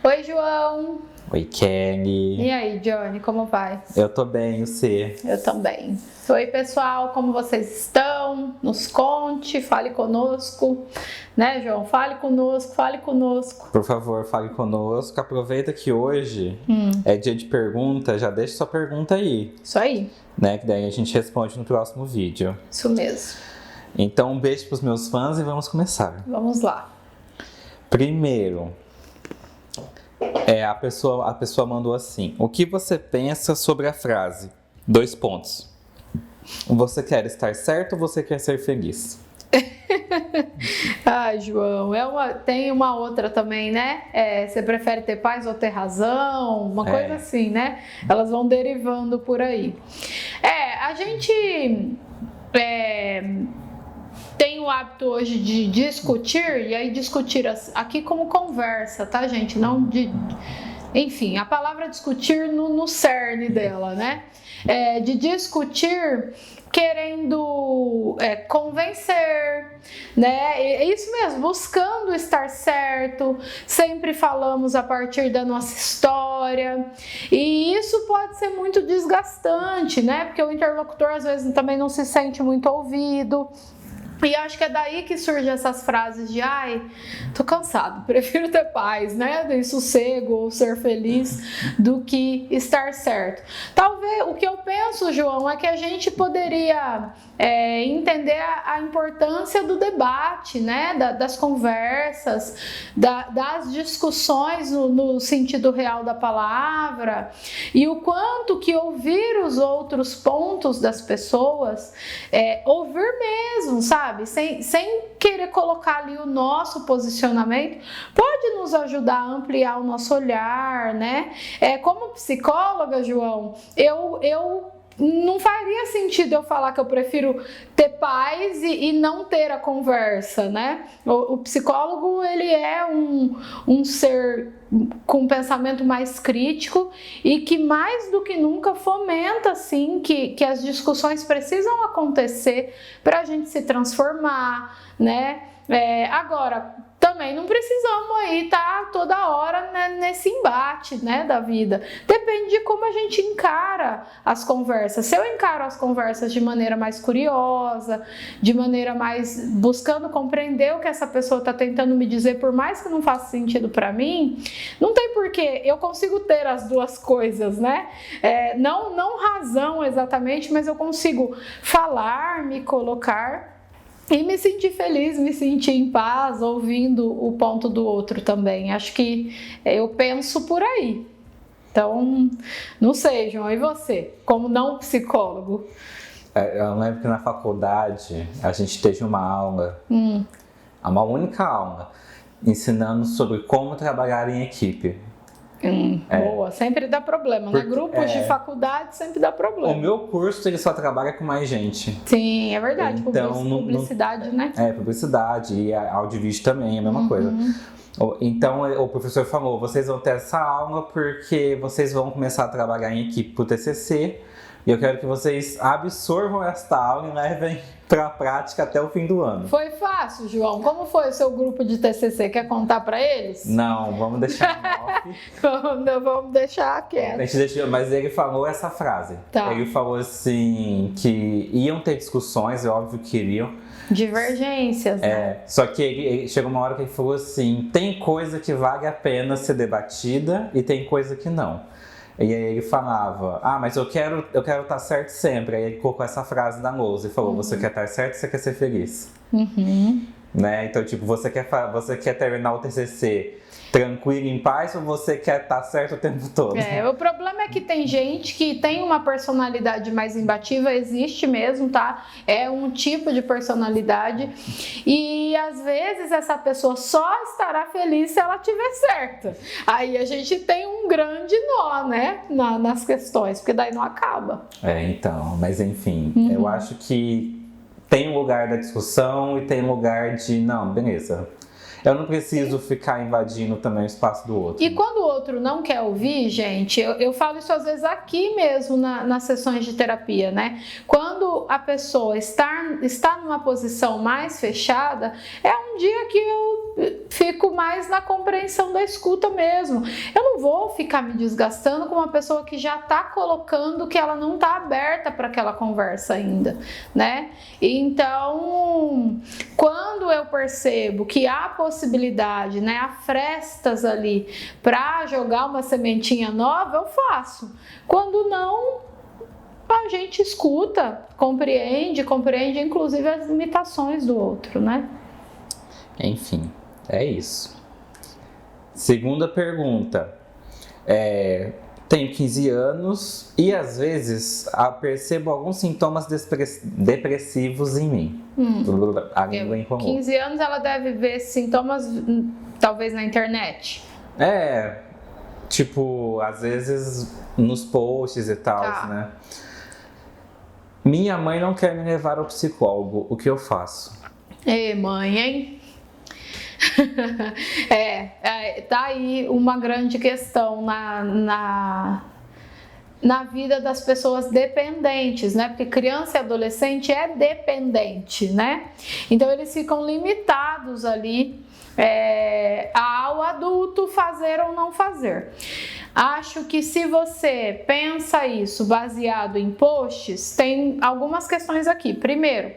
Oi, João. Oi, Kelly. E aí, Johnny, como vai? Eu tô bem, e você? Eu também. Oi, pessoal, como vocês estão? Nos conte, fale conosco, né, João? Fale conosco, fale conosco. Por favor, fale conosco. Aproveita que hoje é dia de pergunta, já deixa sua pergunta aí, Isso aí. né? Que daí a gente responde no próximo vídeo. Isso mesmo. Então, um beijo pros meus fãs e vamos começar. Vamos lá. Primeiro, a pessoa mandou assim: o que você pensa sobre a frase? 2 pontos. Você quer estar certo ou você quer ser feliz? Ai, João, tem uma outra também, né? Você prefere ter paz ou ter razão? Uma coisa assim, né? Elas vão derivando por aí. A gente tem o hábito hoje de discutir, e aí discutir aqui como conversa, tá, gente? Não enfim, a palavra discutir no cerne dela, né? De discutir querendo convencer, né? É isso mesmo, buscando estar certo, sempre falamos a partir da nossa história, e isso pode ser muito desgastante, né? Porque o interlocutor às vezes também não se sente muito ouvido. E acho que é daí que surgem essas frases de tô cansado, prefiro ter paz, né? Ter sossego ou ser feliz do que estar certo. Talvez o que eu penso, João, é que a gente poderia entender a importância do debate, né? Das conversas, das discussões no sentido real da palavra, e o quanto que ouvir os outros pontos das pessoas, ouvir mesmo, sabe? Sem querer colocar ali o nosso posicionamento, pode nos ajudar a ampliar o nosso olhar, né? Como psicóloga, João, eu não faria sentido eu falar que eu prefiro ter paz e não ter a conversa, né? O psicólogo, ele é um ser com um pensamento mais crítico e que mais do que nunca fomenta, assim, que as discussões precisam acontecer para a gente se transformar, né? Agora, também não precisamos aí estar toda hora, né, nesse embate, né, da vida. Depende de como a gente encara as conversas. Se eu encaro as conversas de maneira mais curiosa, de maneira mais buscando compreender o que essa pessoa está tentando me dizer, por mais que não faça sentido para mim, não tem porquê. Eu consigo ter as duas coisas, né? Não razão exatamente, mas eu consigo falar, me colocar e me sentir feliz, me sentir em paz, ouvindo o ponto do outro também. Acho que eu penso por aí. Então, não sei, João, e você, como não psicólogo? Eu lembro que na faculdade a gente teve uma aula, uma única aula, ensinando sobre como trabalhar em equipe. Boa, sempre dá problema, né? Grupos de faculdade sempre dá problema. O meu curso, ele só trabalha com mais gente. Sim, é verdade. Então, publicidade, né? Publicidade e áudio e vídeo também, é a mesma coisa. Então, o professor falou, vocês vão ter essa aula porque vocês vão começar a trabalhar em equipe pro TCC, e eu quero que vocês absorvam esta aula e levem para a prática até o fim do ano. Foi fácil, João? Como foi o seu grupo de TCC? Quer contar para eles? Não, vamos deixar off. Não, vamos deixar quieto. Mas ele falou essa frase. Tá. Ele falou assim, que iam ter discussões, é óbvio que iriam. Divergências, né? Só que ele chegou uma hora que ele falou assim, tem coisa que vale a pena ser debatida e tem coisa que não. E aí ele falava, mas eu quero estar certo sempre. Aí ele colocou essa frase na lousa e falou, você quer estar certo ou você quer ser feliz? Né? Então, tipo, você quer terminar o TCC tranquilo, em paz, ou você quer estar certo o tempo todo? O problema é que tem gente que tem uma personalidade mais imbatível, existe mesmo, tá? É um tipo de personalidade, e às vezes essa pessoa só estará feliz se ela estiver certa. Aí a gente tem um grande nó, né? Nas questões, porque daí não acaba. Então, mas enfim, eu acho que tem um lugar da discussão e tem um lugar de, não, beleza. Eu não preciso ficar invadindo também o espaço do outro. E quando o outro não quer ouvir, gente, eu falo isso às vezes aqui mesmo nas sessões de terapia, né? Quando a pessoa está numa posição mais fechada, é um dia que eu fico mais na compreensão da escuta mesmo. Eu não vou ficar me desgastando com uma pessoa que já está colocando que ela não está aberta para aquela conversa ainda, né? Então, quando eu percebo que há possibilidade, né, há frestas ali para jogar uma sementinha nova, eu faço. Quando não, a gente escuta, compreende inclusive as limitações do outro, né? Enfim, é isso. Segunda pergunta. Tenho 15 anos e às vezes percebo alguns sintomas depressivos em mim. A língua enrolou. 15 anos ela deve ver sintomas talvez na internet. Tipo, às vezes nos posts e tal, Tá. né? Minha mãe não quer me levar ao psicólogo, o que eu faço? Ei, mãe, hein? Tá aí uma grande questão na vida das pessoas dependentes, né? Porque criança e adolescente é dependente, né? Então eles ficam limitados ali ao adulto fazer ou não fazer. Acho que se você pensa isso baseado em posts, tem algumas questões aqui. Primeiro,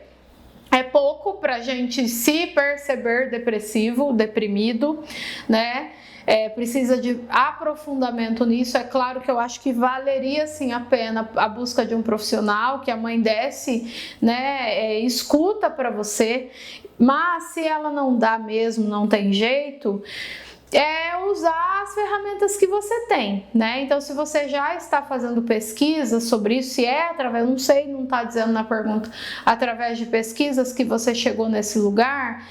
é pouco pra gente se perceber depressivo, deprimido, né? Precisa de aprofundamento nisso. É claro que eu acho que valeria sim a pena a busca de um profissional, que a mãe desse, né, escuta para você, mas se ela não dá mesmo, não tem jeito, usar as ferramentas que você tem, né? Então, se você já está fazendo pesquisas sobre isso, se através, não sei, não está dizendo na pergunta, através de pesquisas que você chegou nesse lugar,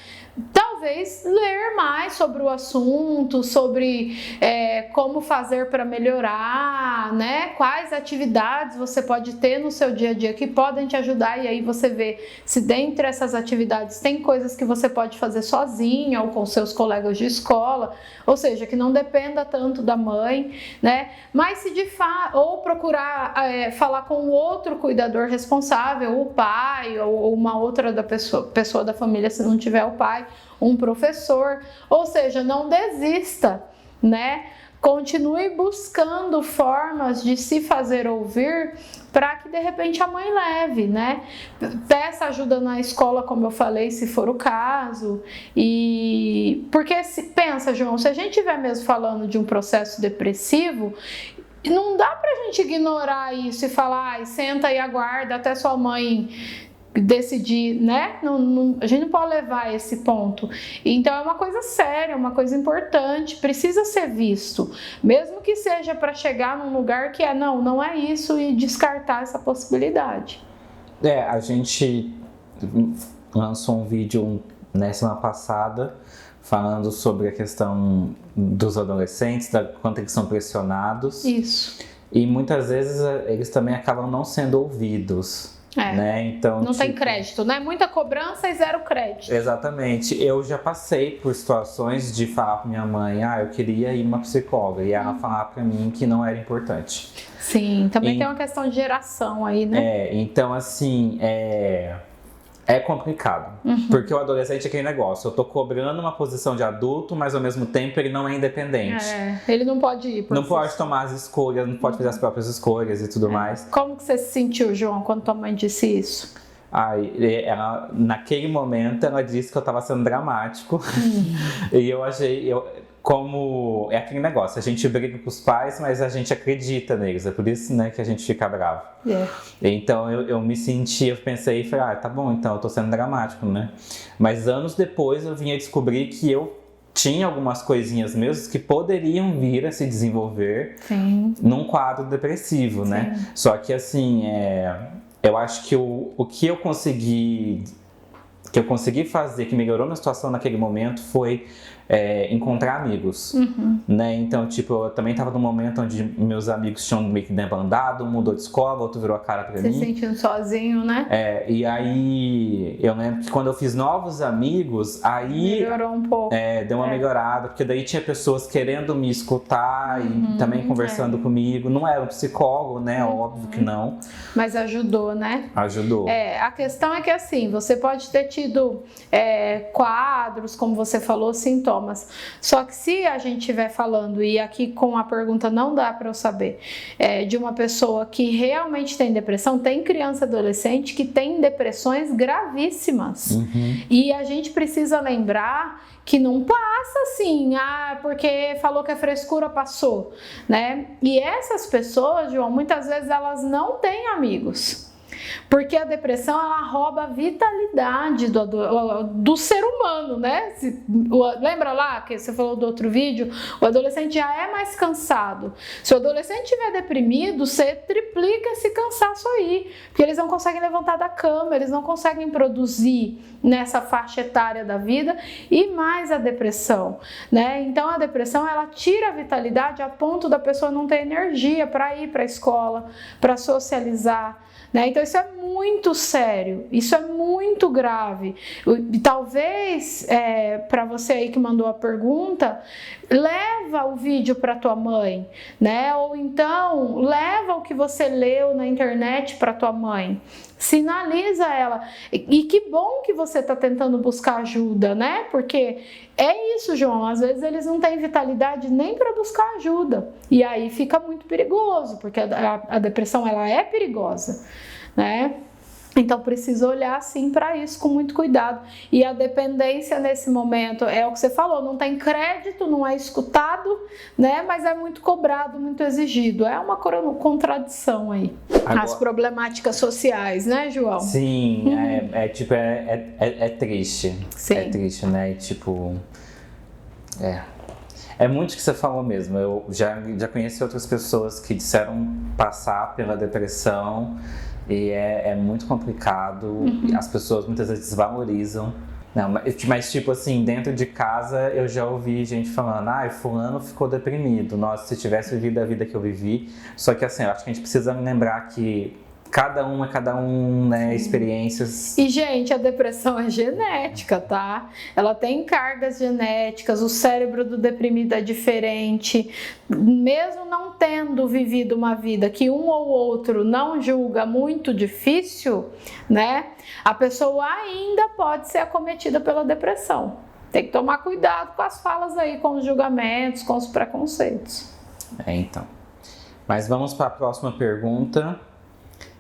talvez ler mais sobre o assunto, sobre como fazer para melhorar, né? Quais atividades você pode ter no seu dia a dia que podem te ajudar, e aí você vê se dentre essas atividades tem coisas que você pode fazer sozinha ou com seus colegas de escola, ou seja, que não dependa tanto da mãe, né? Mas se de fato, ou procurar falar com outro cuidador responsável, o pai ou uma outra pessoa da família, se não tiver o pai, um professor, ou seja, não desista, né? Continue buscando formas de se fazer ouvir para que de repente a mãe leve, né? Peça ajuda na escola, como eu falei, se for o caso. E porque pensa, João, se a gente estiver mesmo falando de um processo depressivo, não dá pra gente ignorar isso e falar, senta e aguarda até sua mãe decidir, né? A gente não pode levar a esse ponto. Então é uma coisa séria, uma coisa importante, precisa ser visto, mesmo que seja para chegar num lugar que não é isso, e descartar essa possibilidade. A gente lançou um vídeo na semana passada falando sobre a questão dos adolescentes, da quanto eles são pressionados. Isso. E muitas vezes eles também acabam não sendo ouvidos. Né? Então, não tem crédito, né? Muita cobrança e zero crédito. Exatamente. Eu já passei por situações de falar pra minha mãe, eu queria ir uma psicóloga, e ela falar pra mim que não era importante. Sim, também tem uma questão de geração aí, né? Então assim, é complicado, porque o adolescente é aquele negócio, eu tô cobrando uma posição de adulto, mas ao mesmo tempo ele não é independente. Ele não pode ir. Não pode tomar as escolhas, não pode fazer as próprias escolhas e tudo mais. Como que você se sentiu, João, quando tua mãe disse isso? Naquele momento ela disse que eu tava sendo dramático, e eu achei... Como é aquele negócio, a gente briga com os pais, mas a gente acredita neles, é por isso, né, que a gente fica bravo. Então eu me senti, eu pensei e falei, tá bom, então eu tô sendo dramático, né? Mas anos depois eu vim a descobrir que eu tinha algumas coisinhas mesmo que poderiam vir a se desenvolver num quadro depressivo, né? Só que assim, eu acho que o que eu consegui fazer, que melhorou minha situação naquele momento, foi encontrar amigos, né? Então, tipo, eu também tava num momento onde meus amigos tinham meio que debandado, um mudou de escola, outro virou a cara pra mim. Se sentindo sozinho, né? E aí, eu lembro que quando eu fiz novos amigos, aí... Melhorou um pouco. Deu uma melhorada, porque daí tinha pessoas querendo me escutar e também conversando comigo. Não era um psicólogo, né? Óbvio que não. Mas ajudou, né? Ajudou. A questão é que assim, você pode ter tido tido quadros, como você falou, sintomas. Só que se a gente estiver falando, e aqui com a pergunta não dá para eu saber, de uma pessoa que realmente tem depressão, tem criança e adolescente que tem depressões gravíssimas. E a gente precisa lembrar que não passa assim, porque falou que a frescura passou, né? E essas pessoas, João, muitas vezes elas não têm amigos. Porque a depressão, ela rouba a vitalidade do ser humano, né? Lembra lá que você falou do outro vídeo? O adolescente já é mais cansado. Se o adolescente estiver deprimido, você triplica esse cansaço aí. Porque eles não conseguem levantar da cama, eles não conseguem produzir nessa faixa etária da vida, e mais a depressão, né? Então a depressão, ela tira a vitalidade a ponto da pessoa não ter energia para ir para a escola, para socializar, né? Então isso é muito sério, isso é muito grave. E talvez, para você aí que mandou a pergunta, leva o vídeo para tua mãe, né? Ou então leva o que você leu na internet para tua mãe. Sinaliza ela. E que bom que você está tentando buscar ajuda, né? Porque é isso, João. Às vezes eles não têm vitalidade nem para buscar ajuda. E aí fica muito perigoso, porque a depressão, ela é perigosa, né? Então precisa olhar sim para isso com muito cuidado. E a dependência nesse momento é o que você falou, não tem crédito, não é escutado, né? Mas é muito cobrado, muito exigido. É uma contradição aí. Agora, as problemáticas sociais, né, João? Sim, é triste. Sim. É triste, né? É muito o que você falou mesmo. Eu já conheci outras pessoas que disseram passar pela depressão. E é muito complicado, as pessoas muitas vezes desvalorizam. Não, mas tipo assim, dentro de casa eu já ouvi gente falando, fulano ficou deprimido, nossa, se tivesse vivido a vida que eu vivi. Só que assim, eu acho que a gente precisa lembrar que cada um, né, experiências. E, gente, a depressão é genética, tá? Ela tem cargas genéticas, o cérebro do deprimido é diferente. Mesmo não tendo vivido uma vida que um ou outro não julga muito difícil, né? A pessoa ainda pode ser acometida pela depressão. Tem que tomar cuidado com as falas aí, com os julgamentos, com os preconceitos. Então. Mas vamos para a próxima pergunta.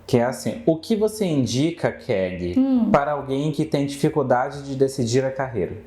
Que é assim, o que você indica, Kelly, para alguém que tem dificuldade de decidir a carreira?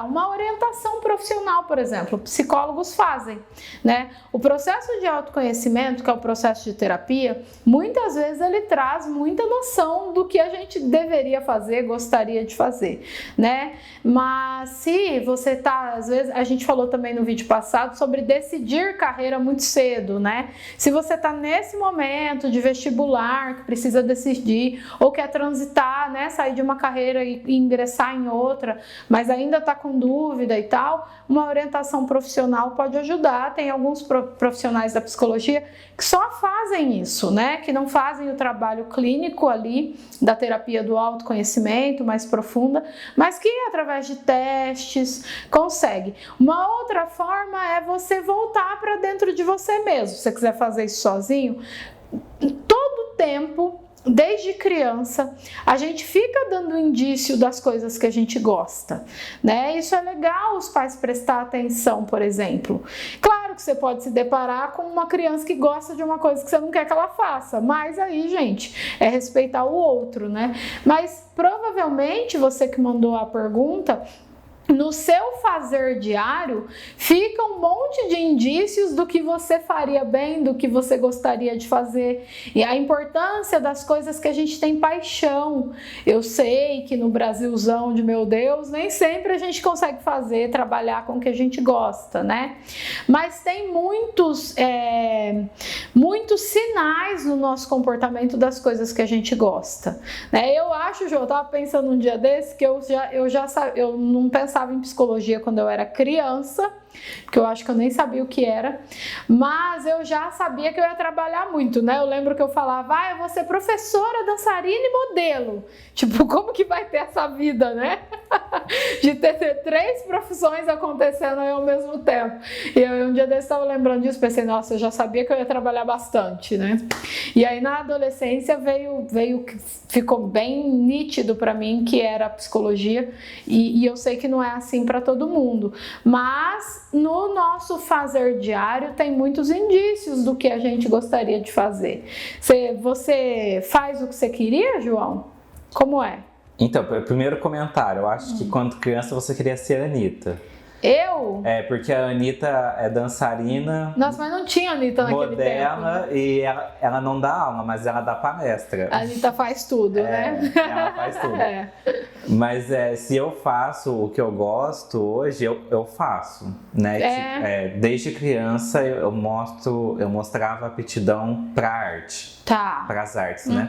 Uma orientação profissional, por exemplo, psicólogos fazem, né? O processo de autoconhecimento, que é o processo de terapia, muitas vezes ele traz muita noção do que a gente deveria fazer, gostaria de fazer, né? Mas se você às vezes, a gente falou também no vídeo passado sobre decidir carreira muito cedo, né? Se você tá nesse momento de vestibular, que precisa decidir, ou quer transitar, né? Sair de uma carreira e ingressar em outra, mas ainda está com dúvida e tal, uma orientação profissional pode ajudar. Tem alguns profissionais da psicologia que só fazem isso, né? Que não fazem o trabalho clínico ali da terapia do autoconhecimento mais profunda, mas que através de testes consegue. Uma outra forma é você voltar para dentro de você mesmo. Se você quiser fazer isso sozinho, todo tempo, desde criança, a gente fica dando indício das coisas que a gente gosta, né? Isso é legal os pais prestar atenção, por exemplo. Claro que você pode se deparar com uma criança que gosta de uma coisa que você não quer que ela faça, mas aí, gente, é respeitar o outro, né? Mas provavelmente você que mandou a pergunta, no seu fazer diário, fica um monte de indícios do que você faria bem, do que você gostaria de fazer. E a importância das coisas que a gente tem paixão. Eu sei que no Brasilzão de meu Deus, nem sempre a gente consegue trabalhar com o que a gente gosta, né? Mas tem muitos sinais no nosso comportamento das coisas que a gente gosta, né? Eu acho, João, eu tava pensando um dia desse que eu não pensava em psicologia quando eu era criança, porque eu acho que eu nem sabia o que era, mas eu já sabia que eu ia trabalhar muito, né? Eu lembro que eu falava, eu vou ser professora, dançarina e modelo. Tipo, como que vai ter essa vida, né? De ter 3 profissões acontecendo aí ao mesmo tempo. E eu um dia desse estava lembrando disso, pensei, nossa, eu já sabia que eu ia trabalhar bastante, né? E aí na adolescência ficou bem nítido para mim que era a psicologia, e eu sei que não é assim para todo mundo, mas no nosso fazer diário tem muitos indícios do que a gente gostaria de fazer. Você faz o que você queria, João? Como é? Então, primeiro comentário, eu acho que quando criança você queria ser a Anitta. Eu? Porque a Anitta é dançarina. Nossa, mas não tinha Anitta naquele tempo. Moderna, e ela não dá aula, mas ela dá palestra. A Anitta faz tudo, né? Ela faz tudo. Mas se eu faço o que eu gosto hoje, eu faço, né? Desde criança eu mostrava aptidão pra arte. Para as artes, né?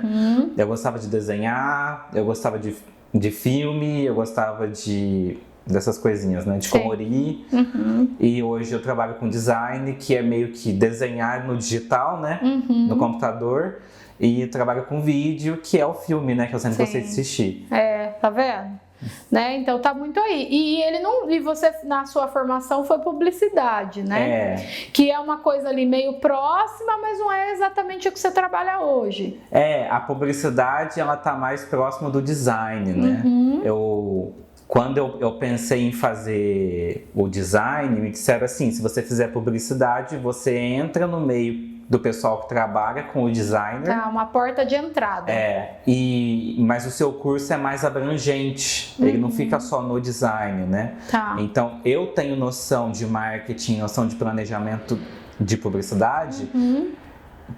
Eu gostava de desenhar, eu gostava de filme, eu gostava dessas coisinhas, né? De colorir. E hoje eu trabalho com design, que é meio que desenhar no digital, né? No computador. E eu trabalho com vídeo, que é o filme, né? Que eu sempre gostei de assistir. Tá vendo? Né? Então tá muito aí. E você, na sua formação, foi publicidade, né? Que é uma coisa ali meio próxima, mas não é exatamente o que você trabalha hoje. A publicidade, ela tá mais próxima do design, né? Quando eu pensei em fazer o design, me disseram assim, se você fizer publicidade, você entra no meio do pessoal que trabalha com o designer. Uma porta de entrada. Mas o seu curso é mais abrangente, ele não fica só no design, né? Então, eu tenho noção de marketing, noção de planejamento de publicidade,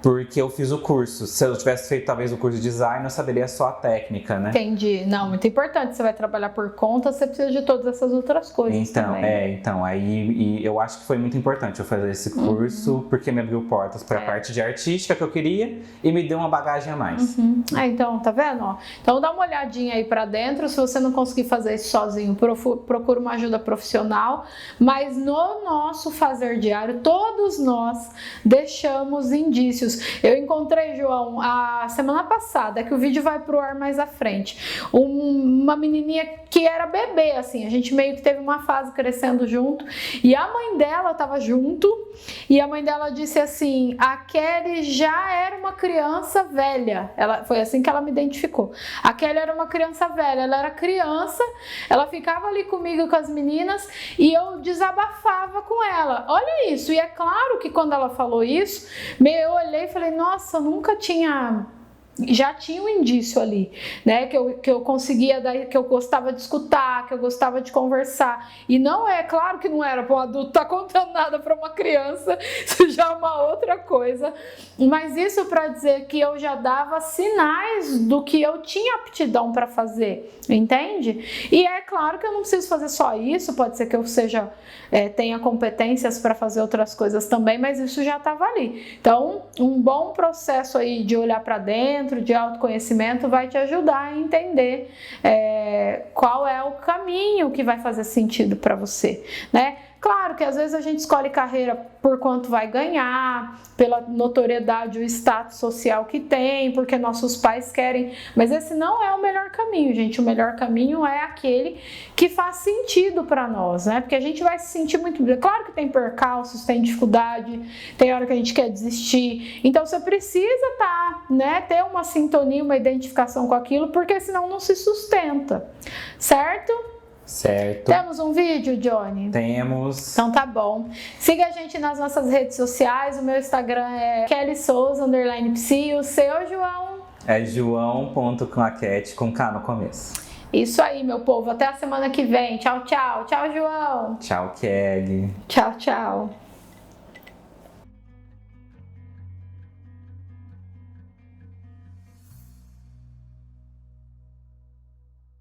porque eu fiz o curso. Se eu tivesse feito talvez o curso de design, eu saberia só a técnica, né? Entendi. Não, muito importante. Você vai trabalhar por conta, você precisa de todas essas outras coisas também. Aí eu acho que foi muito importante eu fazer esse curso, porque me abriu portas para a parte de artística que eu queria e me deu uma bagagem a mais. Então, tá vendo? Então dá uma olhadinha aí para dentro. Se você não conseguir fazer isso sozinho, procura uma ajuda profissional. Mas no nosso fazer diário, todos nós deixamos indícios. Eu encontrei, João, a semana passada, que o vídeo vai pro ar mais à frente, uma menininha que era bebê, assim, a gente meio que teve uma fase crescendo junto, e a mãe dela tava junto, e a mãe dela disse assim, a Kelly já era uma criança velha, foi assim que ela me identificou, a Kelly era uma criança velha, ela era criança, ela ficava ali comigo com as meninas, e eu desabafava com ela, olha isso, e é claro que quando ela falou isso, eu olhei e falei, nossa, nunca tinha... Já tinha um indício ali, né? Que eu conseguia, que eu gostava de escutar, que eu gostava de conversar. E não claro que não era para um adulto estar contando nada para uma criança, isso já é uma outra coisa. Mas isso para dizer que eu já dava sinais do que eu tinha aptidão para fazer, entende? E é claro que eu não preciso fazer só isso, pode ser que eu tenha competências para fazer outras coisas também, mas isso já estava ali. Então, um bom processo aí de olhar para dentro, de autoconhecimento, vai te ajudar a entender qual é o caminho que vai fazer sentido para você, né? Claro que às vezes a gente escolhe carreira por quanto vai ganhar, pela notoriedade, o status social que tem, porque nossos pais querem, mas esse não é o melhor caminho, gente. O melhor caminho é aquele que faz sentido para nós, né? Porque a gente vai se sentir muito bem. Claro que tem percalços, tem dificuldade, tem hora que a gente quer desistir. Então você precisa ter uma sintonia, uma identificação com aquilo, porque senão não se sustenta, certo? Certo. Temos um vídeo, Johnny? Temos. Então tá bom. Siga a gente nas nossas redes sociais. O meu Instagram é kellysouza_psi. E o seu, João? É joão.claquete com K no começo. Isso aí, meu povo. Até a semana que vem. Tchau, tchau. Tchau, João. Tchau, Kelly. Tchau, tchau.